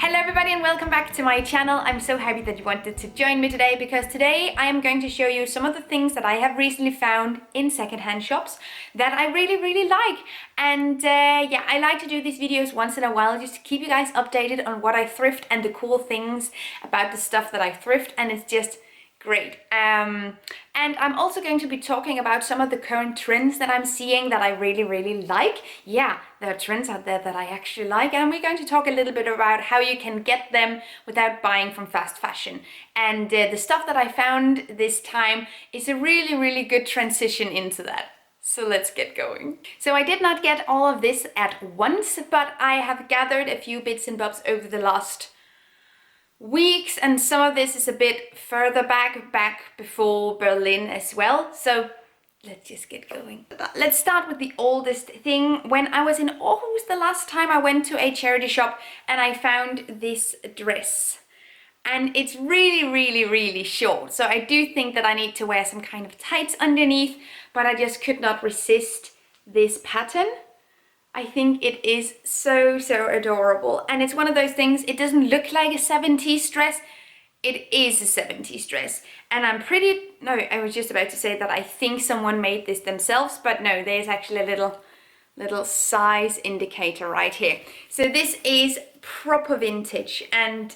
Hello everybody and welcome back to my channel. I'm so happy that you wanted to join me today because today I am going to show you some of the things that I have recently found in secondhand shops that I really like. And yeah, I like to do these videos once in a while just to keep you guys updated on what I thrift and the cool things about the stuff that I thrift, and it's just great. And I'm also going to be talking about some of the current trends that I'm seeing that I really like. Yeah, there are trends out there that I actually like, and we're going to talk a little bit about how you can get them without buying from fast fashion. And the stuff that I found this time is a really good transition into that. So let's get going. So I did not get all of this at once, but I have gathered a few bits and bobs over the last weeks, and some of this is a bit further back before Berlin as well. So let's just get going. Let's start with the oldest thing. When I was in Aarhus the last time, I went to a charity shop and I found this dress. And it's really short. So I do think that I need to wear some kind of tights underneath, but I just could not resist this pattern. I think it is so adorable, and it's one of those things, it doesn't look like a 70s dress, it is a 70s dress. And I was just about to say that I think someone made this themselves, but no, there's actually a little size indicator right here. So this is proper vintage, and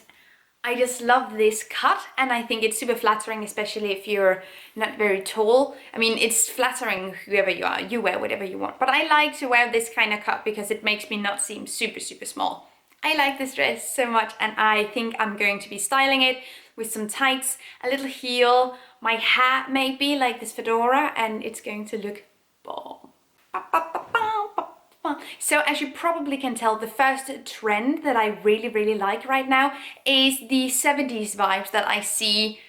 I just love this cut, and I think it's super flattering, especially if you're not very tall. I mean, it's flattering whoever you are, you wear whatever you want. But I like to wear this kind of cut because it makes me not seem super small. I like this dress so much, and I think I'm going to be styling it with some tights, a little heel, my hat maybe, like this fedora, and it's going to look bomb. So as you probably can tell, the first trend that I really like right now is the 70s vibes that I see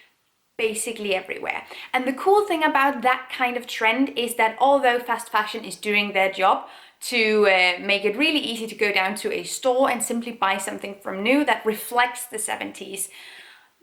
basically everywhere. And the cool thing about that kind of trend is that although fast fashion is doing their job to make it really easy to go down to a store and simply buy something from new that reflects the 70s,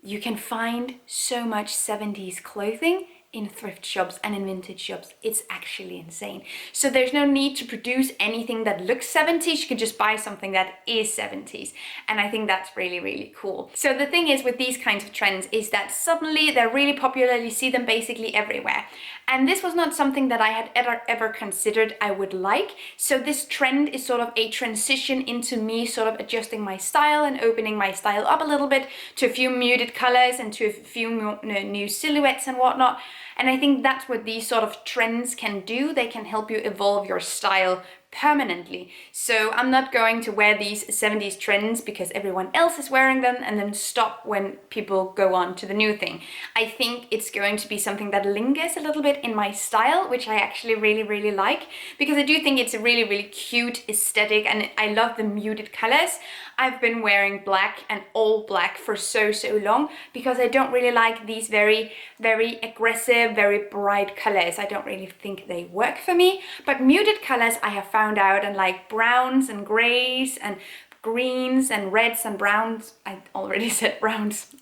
you can find so much 70s clothing in thrift shops and in vintage shops. It's actually insane. So there's no need to produce anything that looks 70s. You can just buy something that is 70s. And I think that's really cool. So the thing is with these kinds of trends is that suddenly they're really popular. You see them basically everywhere. And this was not something that I had ever considered I would like. So this trend is sort of a transition into me sort of adjusting my style and opening my style up a little bit to a few muted colors and to a few new silhouettes and whatnot. And I think that's what these sort of trends can do. They can help you evolve your style permanently. So I'm not going to wear these 70s trends because everyone else is wearing them and then stop when people go on to the new thing. I think it's going to be something that lingers a little bit in my style, which I actually really like, because I do think it's a really cute aesthetic, and I love the muted colors. I've been wearing black and all black for so long because I don't really like these very aggressive, very bright colors. I don't really think they work for me. But muted colors I have found out, and like browns and grays and greens and reds and browns. I already said browns.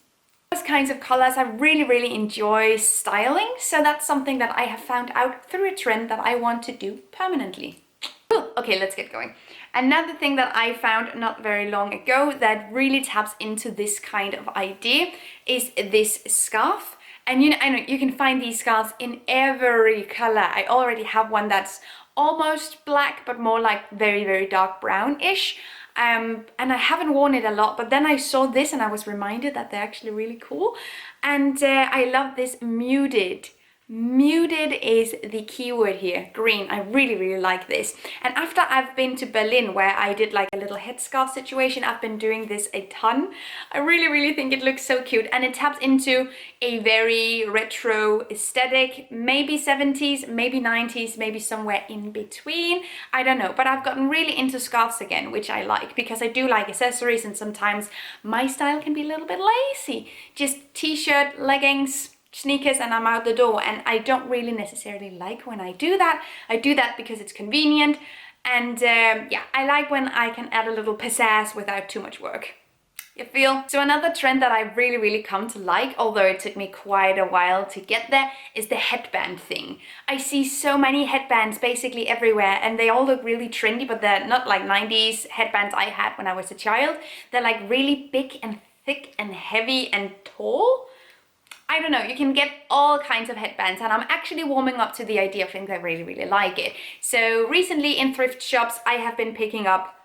Those kinds of colors I really enjoy styling. So that's something that I have found out through a trend that I want to do permanently. Okay, let's get going. Another thing that I found not very long ago that really taps into this kind of idea is this scarf. And I know you can find these scarves in every color. I already have one that's almost black, but more like very dark brownish. And I haven't worn it a lot, but then I saw this and I was reminded that they're actually really cool. And I love this muted. Muted is the keyword here, green. I really like this. And after I've been to Berlin, where I did like a little headscarf situation, I've been doing this a ton. I really think it looks so cute, and it taps into a very retro aesthetic, maybe 70s, maybe 90s, maybe somewhere in between. I don't know, but I've gotten really into scarves again, which I like because I do like accessories, and sometimes my style can be a little bit lazy. Just t-shirt, leggings, sneakers, and I'm out the door. And I don't really necessarily like when I do that. I do that because it's convenient, and yeah, I like when I can add a little pizzazz without too much work. You feel? So another trend that I've really come to like, although it took me quite a while to get there, is the headband thing. I see so many headbands basically everywhere, and they all look really trendy, but they're not like 90s headbands I had when I was a child. They're like really big and thick and heavy and tall. I don't know, you can get all kinds of headbands, and I'm actually warming up to the idea of things I really like it. So recently in thrift shops, I have been picking up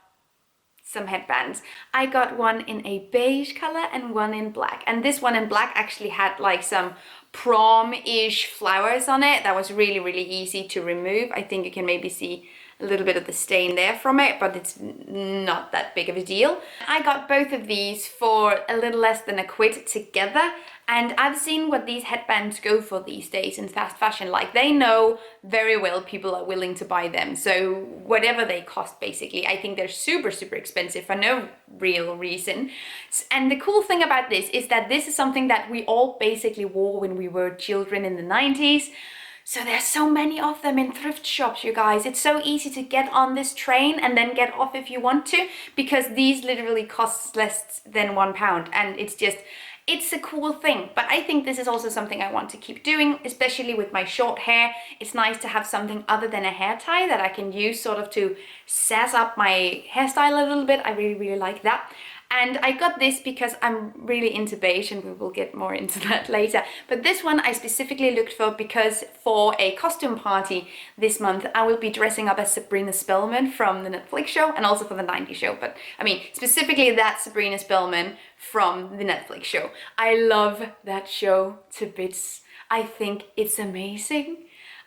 some headbands. I got one in a beige color and one in black. And this one in black actually had like some prom-ish flowers on it. That was really easy to remove. I think you can maybe see a little bit of the stain there from it, but it's not that big of a deal. I got both of these for a little less than £1 together, and I've seen what these headbands go for these days in fast fashion. Like, they know very well people are willing to buy them, so whatever they cost basically, I think they're super expensive for no real reason. And the cool thing about this is that this is something that we all basically wore when we were children in the 90s. So there's so many of them in thrift shops, you guys. It's so easy to get on this train and then get off if you want to, because these literally cost less than £1, and it's a cool thing. But I think this is also something I want to keep doing, especially with my short hair. It's nice to have something other than a hair tie that I can use sort of to sass up my hairstyle a little bit. I really like that. And I got this because I'm really into beige, and we will get more into that later. But this one I specifically looked for because for a costume party this month, I will be dressing up as Sabrina Spellman from the Netflix show, and also for the 90s show. But I mean, specifically that Sabrina Spellman from the Netflix show. I love that show to bits. I think it's amazing.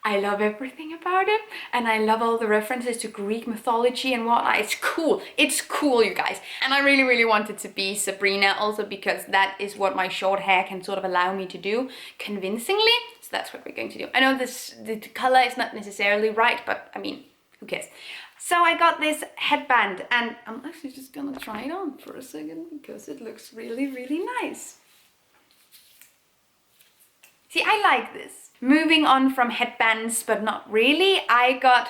I love everything about it, and I love all the references to Greek mythology and whatnot. It's cool, you guys. And I really wanted to be Sabrina, also because that is what my short hair can sort of allow me to do convincingly. So that's what we're going to do. I know the color is not necessarily right, but I mean, who cares? So I got this headband, and I'm actually just gonna try it on for a second because it looks really nice. See, I like this. Moving on from headbands, but not really, I got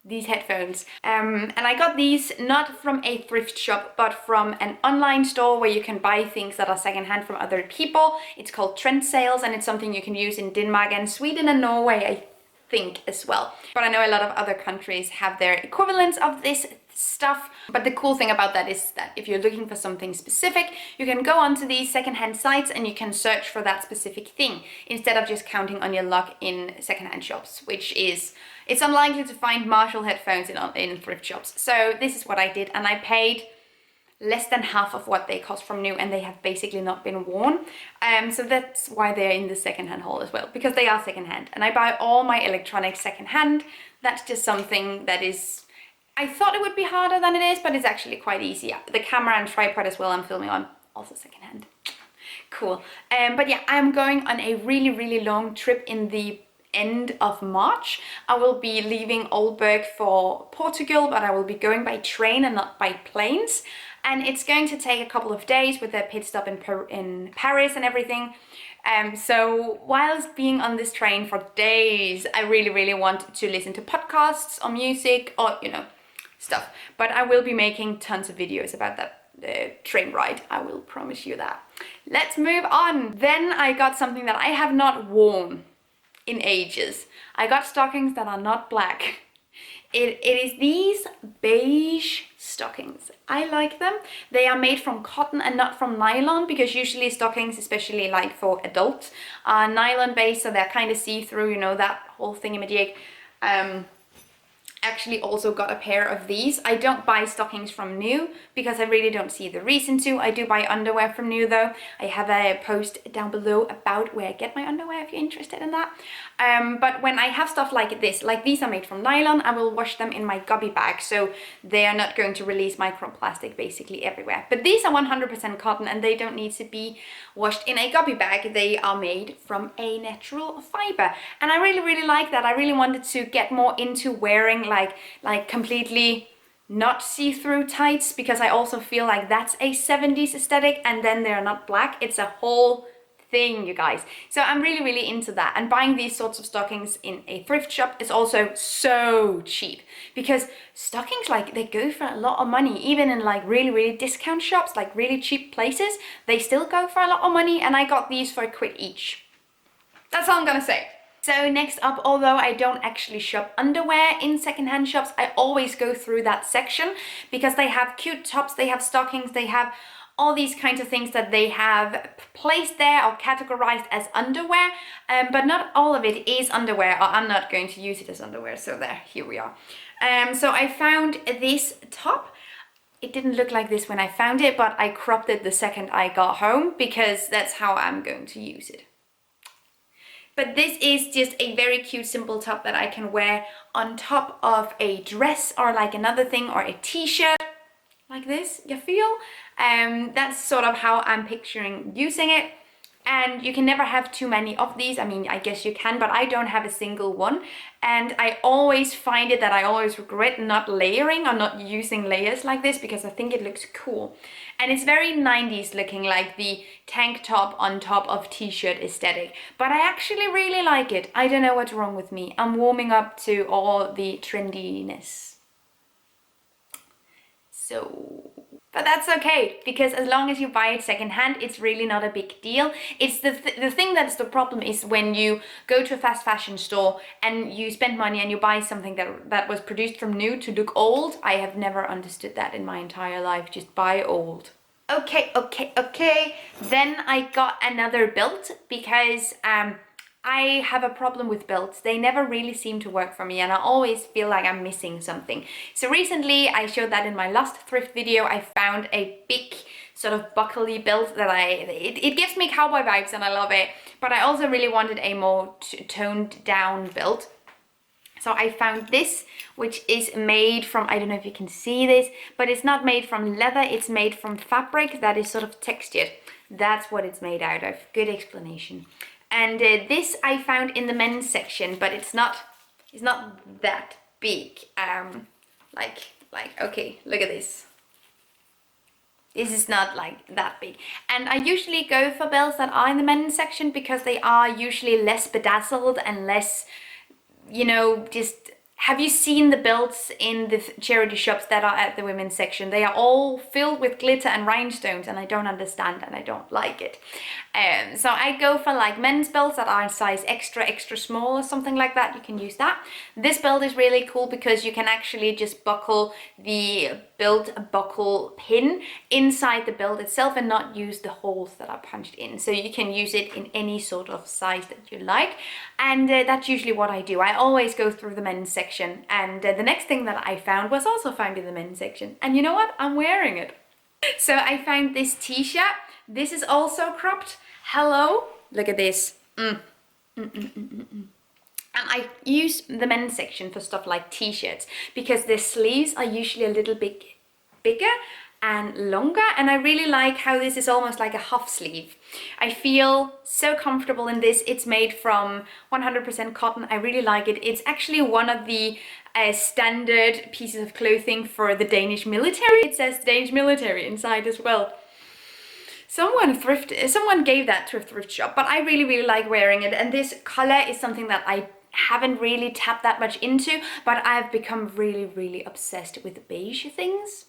these headphones. And I got these not from a thrift shop, but from an online store where you can buy things that are secondhand from other people. It's called Trend Sales, and it's something you can use in Denmark and Sweden and Norway, I think, as well. But I know a lot of other countries have their equivalents of this stuff. But the cool thing about that is that if you're looking for something specific, you can go onto these secondhand sites and you can search for that specific thing instead of just counting on your luck in secondhand shops, which is, it's unlikely to find Marshall headphones in thrift shops. So this is what I did, and I paid less than half of what they cost from new, and they have basically not been worn. So that's why they're in the secondhand haul as well, because they are secondhand, and I buy all my electronics secondhand. That's just something that is, I thought it would be harder than it is, but it's actually quite easy. The camera and tripod as well I'm filming on, also secondhand. Cool. But yeah, I'm going on a really long trip in the end of March. I will be leaving Aalborg for Portugal, but I will be going by train and not by planes. And it's going to take a couple of days with a pit stop in Paris and everything. So whilst being on this train for days, I really want to listen to podcasts or music or, you know, stuff. But I will be making tons of videos about that train ride. I will promise you that. Let's move on. Then I got something that I have not worn in ages. I got stockings that are not black. It is these beige stockings. I like them. They are made from cotton and not from nylon, because usually stockings, especially like for adults, are nylon based, so they're kind of see-through, you know, that whole thingamajig. Actually also got a pair of these. I don't buy stockings from new because I really don't see the reason to. I do buy underwear from new though. I have a post down below about where I get my underwear if you're interested in that. But when I have stuff like this, like these are made from nylon, I will wash them in my gubby bag, so they are not going to release microplastic basically everywhere. But these are 100% cotton and they don't need to be washed in a gubby bag. They are made from a natural fiber, and I really like that. I really wanted to get more into wearing like completely not see-through tights, because I also feel like that's a 70s aesthetic, and then they're not black. It's a whole thing, you guys. So I'm really, really into that. And buying these sorts of stockings in a thrift shop is also so cheap, because stockings, like, they go for a lot of money. Even in like really, really discount shops, like really cheap places, they still go for a lot of money. And I got these for £1 each. That's all I'm gonna say. So next up, although I don't actually shop underwear in secondhand shops, I always go through that section because they have cute tops, they have stockings, they have all these kinds of things that they have placed there or categorized as underwear, but not all of it is underwear, or I'm not going to use it as underwear. So there, here we are. So I found this top. It didn't look like this when I found it, but I cropped it the second I got home because that's how I'm going to use it. But this is just a very cute, simple top that I can wear on top of a dress or like another thing, or a t-shirt like this, you feel? That's sort of how I'm picturing using it. And you can never have too many of these. I mean, I guess you can, but I don't have a single one. And I always find it that I always regret not layering or not using layers like this, because I think it looks cool. And it's very 90s looking, like the tank top on top of t-shirt aesthetic. But I actually really like it. I don't know what's wrong with me. I'm warming up to all the trendiness. So... but that's okay, because as long as you buy it secondhand, it's really not a big deal. It's the thing that's the problem is when you go to a fast fashion store and you spend money and you buy something that was produced from new to look old. I have never understood that in my entire life. Just buy old. Okay. Then I got another belt because I have a problem with belts. They never really seem to work for me, and I always feel like I'm missing something. So recently, I showed that in my last thrift video, I found a big sort of buckly belt that it gives me cowboy vibes and I love it. But I also really wanted a more toned down belt. So I found this, which is made from, I don't know if you can see this, but it's not made from leather, it's made from fabric that is sort of textured. That's what it's made out of. Good explanation. And this I found in the men's section, but it's not that big. Okay, look at this. This is not like that big. And I usually go for belts that are in the men's section because they are usually less bedazzled and less, you know, just... Have you seen the belts in the charity shops that are at the women's section? They are all filled with glitter and rhinestones, and I don't understand and I don't like it. So I go for like men's belts that are in size extra small or something like that. You can use that. This belt is really cool because you can actually just buckle the belt buckle pin inside the belt itself and not use the holes that are punched in. So you can use it in any sort of size that you like. And that's usually what I do. I always go through the men's section. And the next thing that I found was also found in the men's section. And you know what? I'm wearing it. So I found this t-shirt. This is also cropped. Hello. Look at this. And I use the men's section for stuff like t-shirts because the sleeves are usually a little bit bigger and longer, and I really like how this is almost like a half sleeve. I feel so comfortable in this. It's made from 100% cotton. I really like it. It's actually one of the standard pieces of clothing for the Danish military. It says Danish military inside as well. Someone gave that to a thrift shop, but I really like wearing it. And this color is something that I haven't really tapped that much into, but I've become really obsessed with beige things.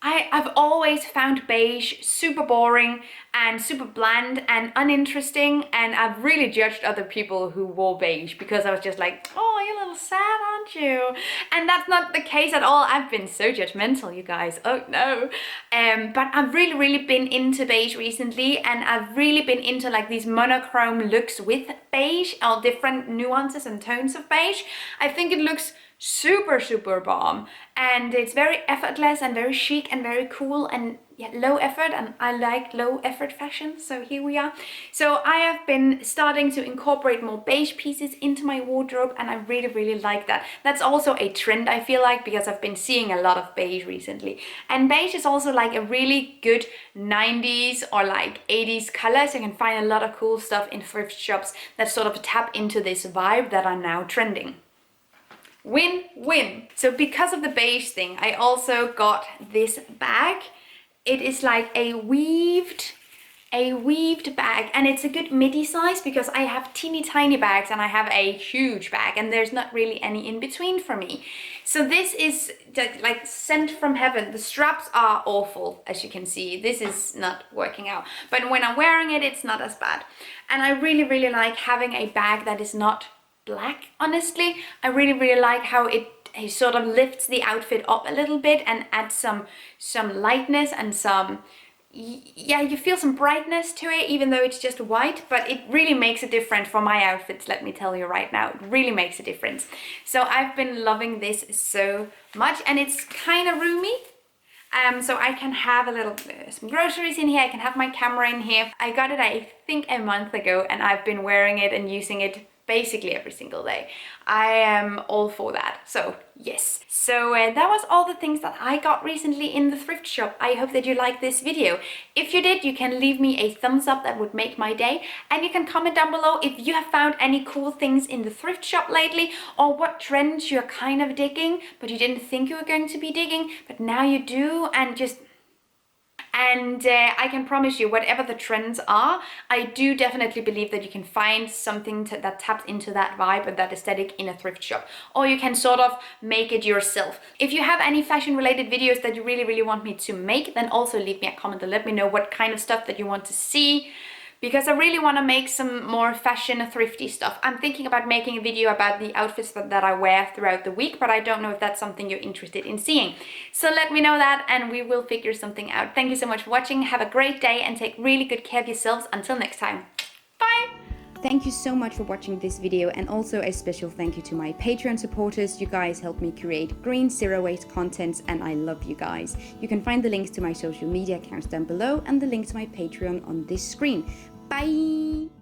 I've always found beige super boring and super bland and uninteresting, and I've really judged other people who wore beige because I was just like, oh, you're a little sad, aren't you? And that's not the case at all. I've been so judgmental, you guys. Oh no. But I've really been into beige recently, and I've really been into like these monochrome looks with beige, or different nuances and tones of beige. I think it looks super bomb, and it's very effortless and very chic and very cool and low effort, and I like low effort fashion, so here we are. So I have been starting to incorporate more beige pieces into my wardrobe, and I really like that. That's also a trend, I feel like, because I've been seeing a lot of beige recently, and beige is also like a really good 90s or like 80s color, so you can find a lot of cool stuff in thrift shops that sort of tap into this vibe that are now trending. Win-win. So because of the beige thing, I also got this bag. It is like a weaved a weaved bag, and it's a good midi size because I have teeny tiny bags and I have a huge bag, and there's not really any in between for me. So this is like sent from heaven. The straps are awful, as you can see. This is not working out, but when I'm wearing it, it's not as bad. And I really like having a bag that is not black. Honestly, I really like how it sort of lifts the outfit up a little bit and adds some lightness and some, yeah, you feel some brightness to it, even though it's just white, but it really makes a difference for my outfits, let me tell you right now. It really makes a difference. So I've been loving this so much, and it's kind of roomy. So I can have a little some groceries in here, I can have my camera in here. I got it, I think, a month ago, and I've been wearing it and using it basically every single day. I am all for that, so yes. So that was all the things that I got recently in the thrift shop. I hope that you liked this video. If you did, you can leave me a thumbs up, that would make my day. And you can comment down below if you have found any cool things in the thrift shop lately, or what trends you're kind of digging, but you didn't think you were going to be digging, but now you do, and I can promise you, whatever the trends are, I do definitely believe that you can find something that taps into that vibe and that aesthetic in a thrift shop. Or you can sort of make it yourself. If you have any fashion related videos that you really want me to make, then also leave me a comment and let me know what kind of stuff that you want to see. Because I really want to make some more fashion thrifty stuff. I'm thinking about making a video about the outfits that I wear throughout the week, but I don't know if that's something you're interested in seeing. So let me know that and we will figure something out. Thank you so much for watching. Have a great day and take really good care of yourselves. Until next time. Bye! Thank you so much for watching this video, and also a special thank you to my Patreon supporters. You guys help me create green zero waste content, and I love you guys. You can find the links to my social media accounts down below and the link to my Patreon on this screen. Bye!